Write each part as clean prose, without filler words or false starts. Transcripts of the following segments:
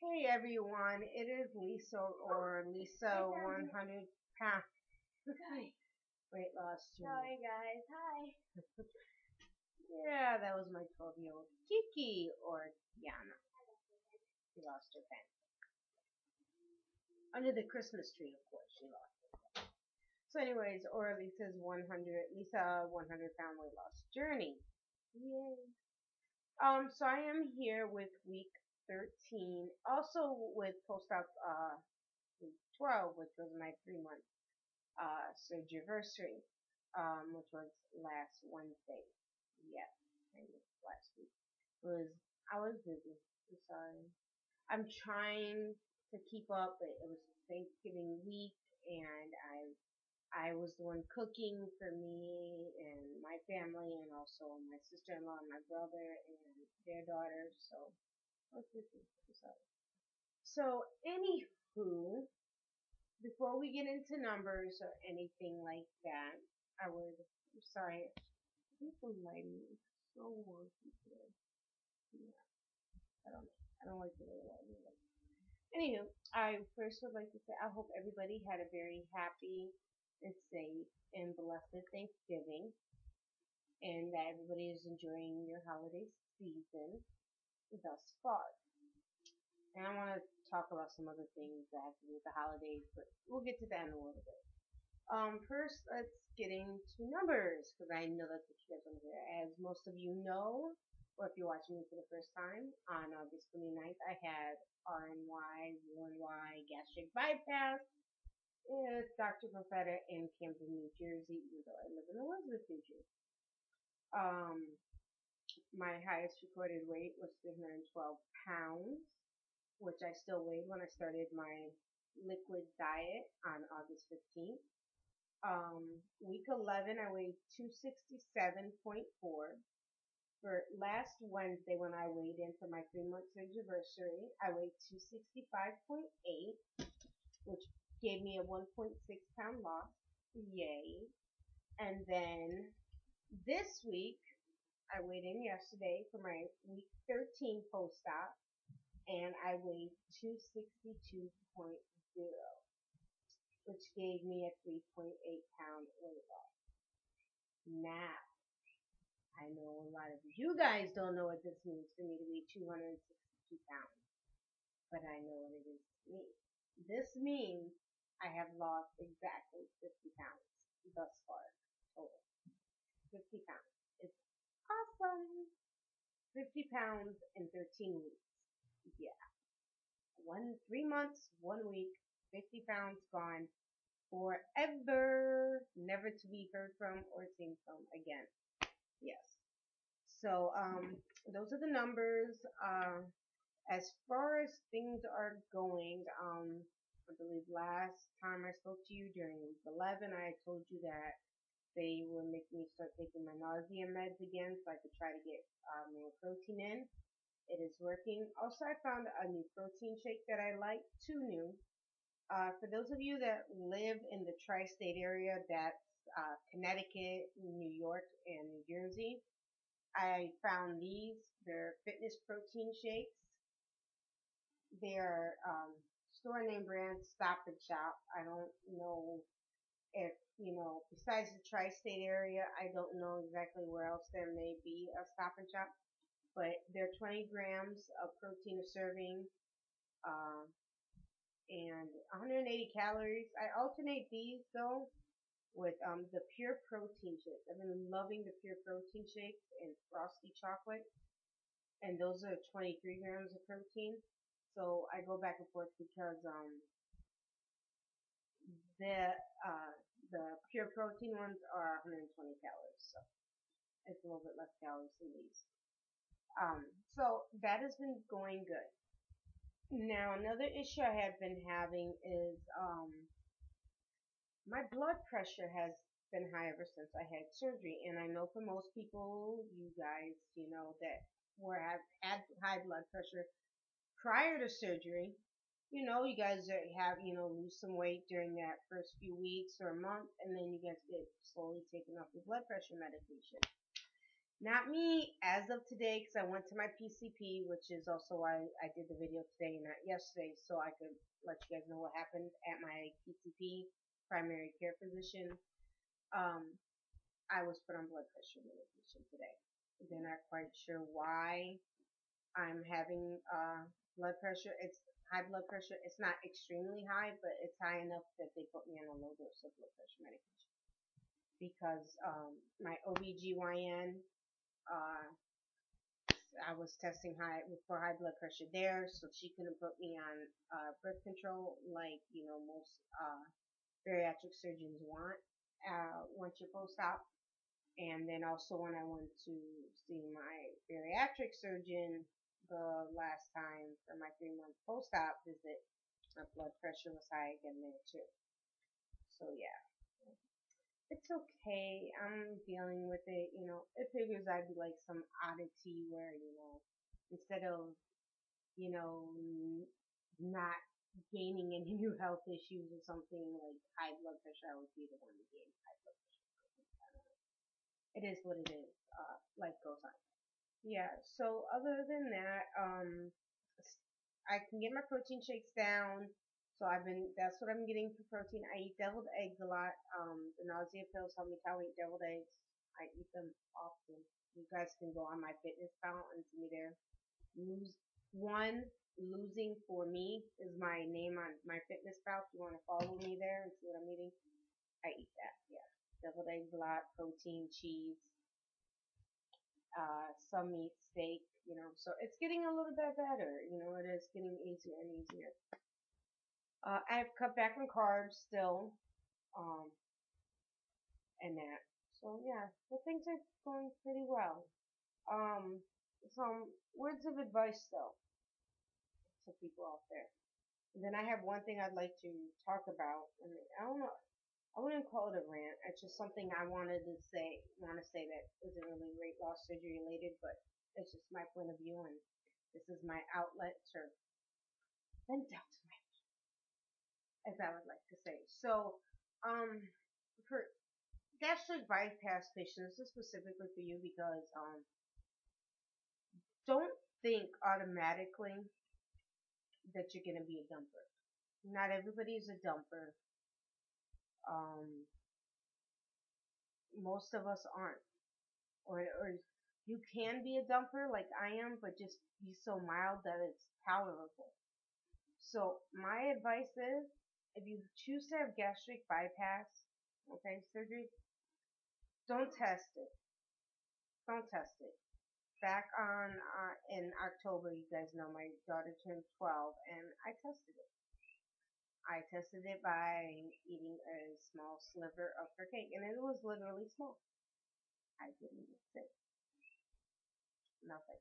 Hey everyone, it is Lisa or Lisa 100 pound weight loss journey. Sorry guys, hi. Yeah, that was my 12-year-old Kiki or Yana. She lost her pen. Under the Christmas tree, of course, she lost it. So anyways, or Lisa 100 pound weight loss journey. Yay. So I am here with week 13, also with post-op week 12, which was my 3 month surgery, which was last Wednesday. Yes, I missed last week. I was busy. I'm sorry. I'm trying to keep up, but it was Thanksgiving week, and I was the one cooking for me and my family, and also my sister-in-law and my brother and their daughter. So I was busy. I'm sorry. So anywho, before we get into numbers or anything like that, I'm sorry, I think the lighting is so wonky today. Yeah, I don't like the way the lighting looks. Anywho, I first would like to say I hope everybody had a very happy and safe and blessed Thanksgiving, and that everybody is enjoying your holiday season thus far. And I want to talk about some other things that have to do with the holidays, but we'll get to that in a little bit. First, let's get into numbers, because I know that's what you guys want to hear. As most of you know, or if you're watching me for the first time, on August 29th, I had Roux-en-y gastric bypass with Dr. Profeta in Camden, New Jersey, even though I live in Elizabeth, New Jersey. My highest recorded weight was 312 pounds, which I still weighed when I started my liquid diet on August 15th. Week 11, I weighed 267.4. For last Wednesday, when I weighed in for my 3 month anniversary, I weighed 265.8, which gave me a 1.6 pound loss. Yay. And then this week, I weighed in yesterday for my week 13 post-op, and I weighed 262.0, which gave me a 3.8 pound weight loss. Now, I know a lot of you guys don't know what this means for me to be 262 pounds, but I know what it is to me. This means I have lost exactly 50 pounds thus far, total. 50 pounds. It's awesome. 50 pounds in 13 weeks. Yeah. 3 months, 1 week, 50 pounds gone forever, never to be heard from or seen from again. Yes. So, those are the numbers. As far as things are going, I believe last time I spoke to you during week 11, I told you that they were making me start taking my nausea meds again so I could try to get more protein in. It is working. Also, I found a new protein shake that I like, two new. For those of you that live in the tri-state area, that's Connecticut, New York, and New Jersey, I found these. They're fitness protein shakes. They're store name brand Stop and Shop. I don't know if, besides the tri-state area, I don't know exactly where else there may be a Stop and Shop. But they're 20 grams of protein a serving, and 180 calories. I alternate these though with the pure protein shakes. I've been loving the pure protein shakes and frosty chocolate, and those are 23 grams of protein. So I go back and forth because the the pure protein ones are 120 calories, so it's a little bit less calories than these. So that has been going good. Now another issue I have been having is my blood pressure has been high ever since I had surgery, and I know for most people, you guys, that have had high blood pressure prior to surgery, you guys have, lose some weight during that first few weeks or a month, and then you guys get slowly taken off your blood pressure medication. Not me as of today, because I went to my PCP, which is also why I did the video today, not yesterday, so I could let you guys know what happened at my PCP, primary care physician. Um, I was put on blood pressure medication today. They're not quite sure why I'm having blood pressure. It's high blood pressure. It's not extremely high, but it's high enough that they put me on a low dose of blood pressure medication because my OBGYN, uh, I was testing high for high blood pressure there, so she couldn't put me on birth control like most bariatric surgeons want once you're post-op. And then also when I went to see my bariatric surgeon the last time for my 3-month post-op visit, my blood pressure was high again there too. So yeah, it's okay. I'm dealing with it. It figures I'd be like some oddity where, instead of, not gaining any new health issues or something like high blood pressure, I would be the one to gain high blood pressure. It is what it is. Life goes on. Yeah. So other than that, I can get my protein shakes down. So that's what I'm getting for protein. I eat deviled eggs a lot. The nausea pills help me tolerate deviled eggs. I eat them often. You guys can go on my fitness pal and see me there. Lose one losing for me is my name on my fitness pal. If you want to follow me there and see what I'm eating, I eat that. Yeah, deviled eggs a lot, protein, cheese, some meat, steak. So it's getting a little bit better. It is getting easier and easier. I've cut back on carbs still, um, and that. So yeah, but things are going pretty well. Um, some words of advice though to people out there. And then I have one thing I'd like to talk about. I mean, I don't know. I wouldn't call it a rant. It's just something I wanted to say. Want to say that isn't really weight loss surgery related, but it's just my point of view, and this is my outlet to vent out to my, as I would like to say. So, um, for gastric bypass patients, this is specifically for you because don't think automatically that you're gonna be a dumper. Not everybody is a dumper. Um, most of us aren't, or you can be a dumper like I am, but just be so mild that it's tolerable. So my advice is, if you choose to have gastric bypass, okay, surgery, don't test it. Don't test it. Back on in October, you guys know my daughter turned 12, and I tested it. I tested it by eating a small sliver of her cake, and it was literally small. I didn't say nothing.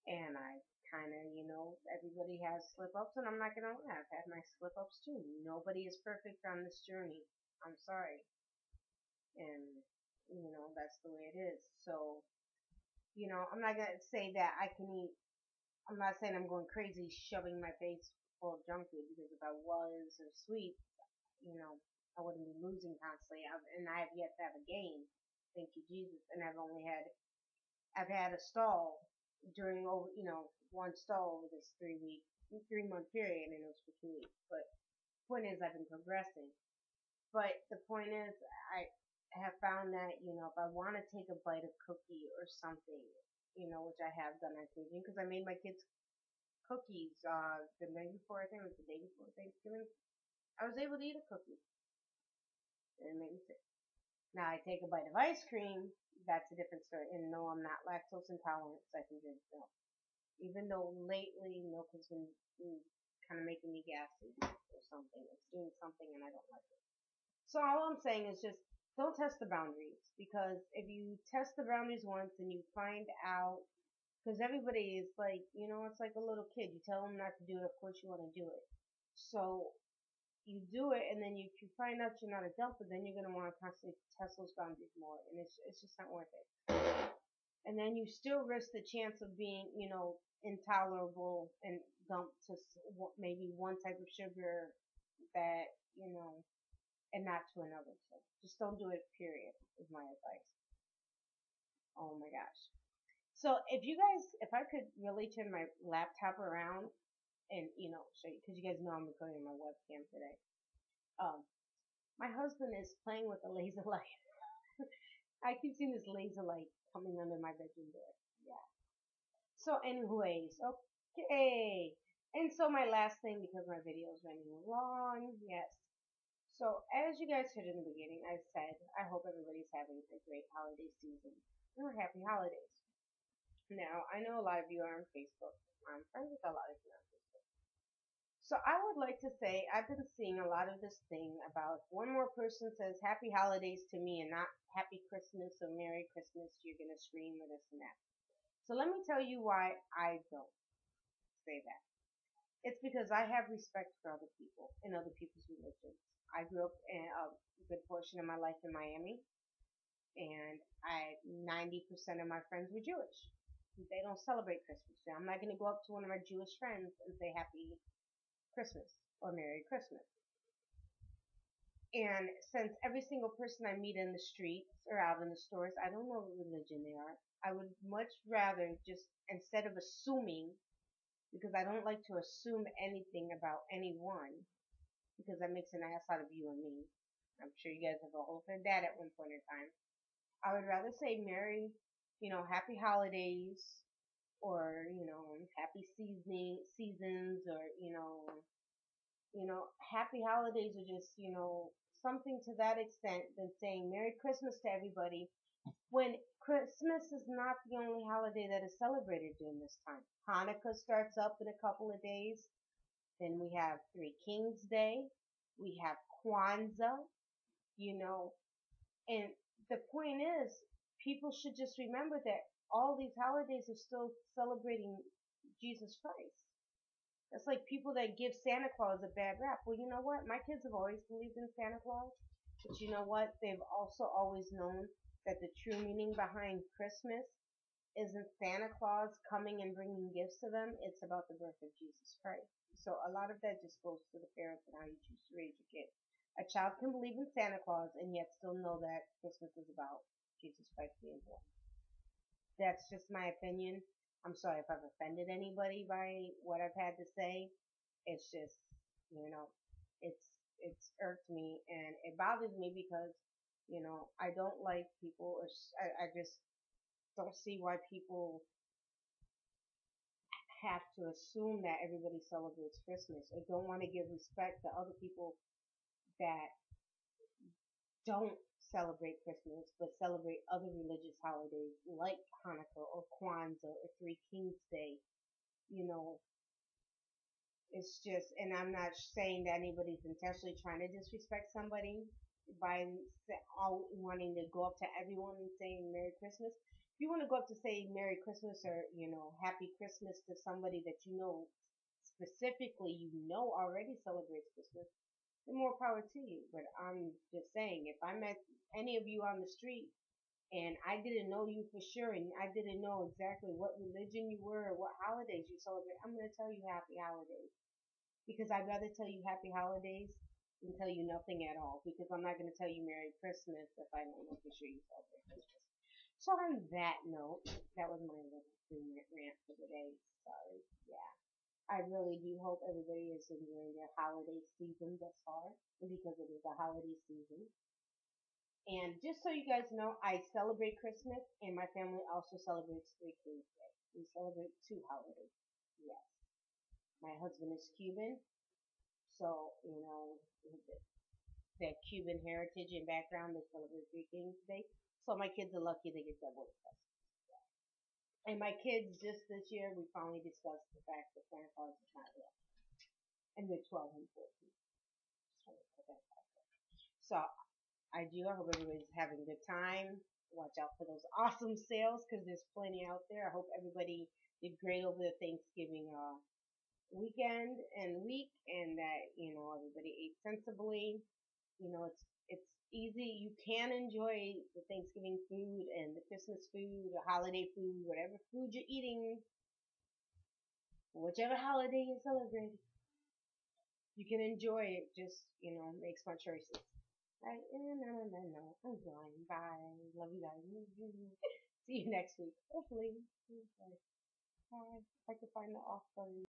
And I kind of, everybody has slip ups, and I'm not going to lie, I've had my slip ups too. Nobody is perfect on this journey. I'm sorry. And, that's the way it is. So, I'm not going to say that I can eat, I'm not saying I'm going crazy shoving my face full of junk food, because if I was, or sweets, I wouldn't be losing constantly. And I have yet to have a gain. Thank you, Jesus. And I've had a stall during one stall over this 3-month period, and it was for 2 weeks. But point is, I've been progressing. But the point is, I have found that if I want to take a bite of cookie or something, which I have done on occasion, because I made my kids cookies the night before, I think it was the day before Thanksgiving. I was able to eat a cookie, and it made me sick. Now I take a bite of ice cream, that's a different story. And no, I'm not lactose intolerant, so I can drink milk. Even though lately milk has been kind of making me gassy or something. It's doing something and I don't like it. So all I'm saying is just don't test the boundaries, because if you test the boundaries once and you find out, because everybody is like, it's like a little kid. You tell them not to do it, of course you want to do it. So you do it, and then if you find out you're not a dumper, then you're going to want to constantly test those boundaries more, and it's just not worth it. And then you still risk the chance of being, intolerable and dumped to maybe one type of sugar that, and not to another. So just don't do it, period, is my advice. Oh my gosh. So if I could really turn my laptop around and, show you, because you guys know I'm recording my webcam today. Um, my husband is playing with a laser light. I keep seeing this laser light coming under my bedroom door. Yeah. So anyways, okay. And so my last thing, because my video is running long, yes. So as you guys heard in the beginning, I said I hope everybody's having a great holiday season or happy holidays. Now I know a lot of you are on Facebook. I'm friends with a lot of you on Facebook. So I would like to say I've been seeing a lot of this thing about if one more person says happy holidays to me and not happy Christmas or Merry Christmas, you're gonna scream or this and that. So let me tell you why I don't say that. It's because I have respect for other people and other people's religions. I grew up in a good portion of my life in Miami, and 90% of my friends were Jewish. They don't celebrate Christmas. So I'm not going to go up to one of my Jewish friends and say Happy Christmas or Merry Christmas. And since every single person I meet in the streets or out in the stores, I don't know what religion they are, I would much rather just, instead of assuming, because I don't like to assume anything about anyone, because that makes an ass out of you and me. I'm sure you guys have all heard that at one point in time. I would rather say Merry, Happy Holidays, or Happy seasons, or Happy Holidays, or just something to that extent than saying Merry Christmas to everybody when Christmas is not the only holiday that is celebrated during this time. Hanukkah starts up in a couple of days. Then we have Three Kings Day. We have Kwanzaa, and the point is, people should just remember that all these holidays are still celebrating Jesus Christ. It's like people that give Santa Claus a bad rap. Well, you know what? My kids have always believed in Santa Claus. But you know what? They've also always known that the true meaning behind Christmas isn't Santa Claus coming and bringing gifts to them. It's about the birth of Jesus Christ. So a lot of that just goes to the parents and how you choose to raise your kid. A child can believe in Santa Claus and yet still know that Christmas is about Jesus Christ being born. That's just my opinion. I'm sorry if I've offended anybody by what I've had to say. It's just, it's it's irked me and it bothers me because, I don't like people. I just don't see why people have to assume that everybody celebrates Christmas or don't want to give respect to other people that don't celebrate Christmas but celebrate other religious holidays like Hanukkah or Kwanzaa or Three Kings Day. You know, it's just, and I'm not saying that anybody's intentionally trying to disrespect somebody by all wanting to go up to everyone and saying Merry Christmas. If you want to go up to say Merry Christmas or, Happy Christmas to somebody that specifically already celebrates Christmas, then more power to you. But I'm just saying, if I met any of you on the street and I didn't know you for sure and I didn't know exactly what religion you were or what holidays you celebrate, I'm going to tell you Happy Holidays. Because I'd rather tell you Happy Holidays than tell you nothing at all. Because I'm not going to tell you Merry Christmas if I don't know for sure you celebrate Christmas. So on that note, that was my little 3-minute rant for the day. Sorry. Yeah. I really do hope everybody is enjoying their holiday season thus far. Because it is a holiday season. And just so you guys know, I celebrate Christmas and my family also celebrates Three Kings Day. We celebrate 2 holidays. Yes. My husband is Cuban, so, that Cuban heritage and background, they celebrate Three Kings Day. So my kids are lucky they get double presents. And my kids, just this year, we finally discussed the fact that Santa Claus is not real. And they're 12 and 14. Just want to put that out there. So I hope everybody's having a good time. Watch out for those awesome sales because there's plenty out there. I hope everybody did great over the Thanksgiving weekend and week, and that everybody ate sensibly. It's easy. You can enjoy the Thanksgiving food and the Christmas food, the holiday food, whatever food you're eating, whichever holiday you're celebrating. You can enjoy it. Just make smart choices. Right? No. I'm going. Bye. Love you guys. See you next week. Hopefully. Okay. Bye. If I can find the off button.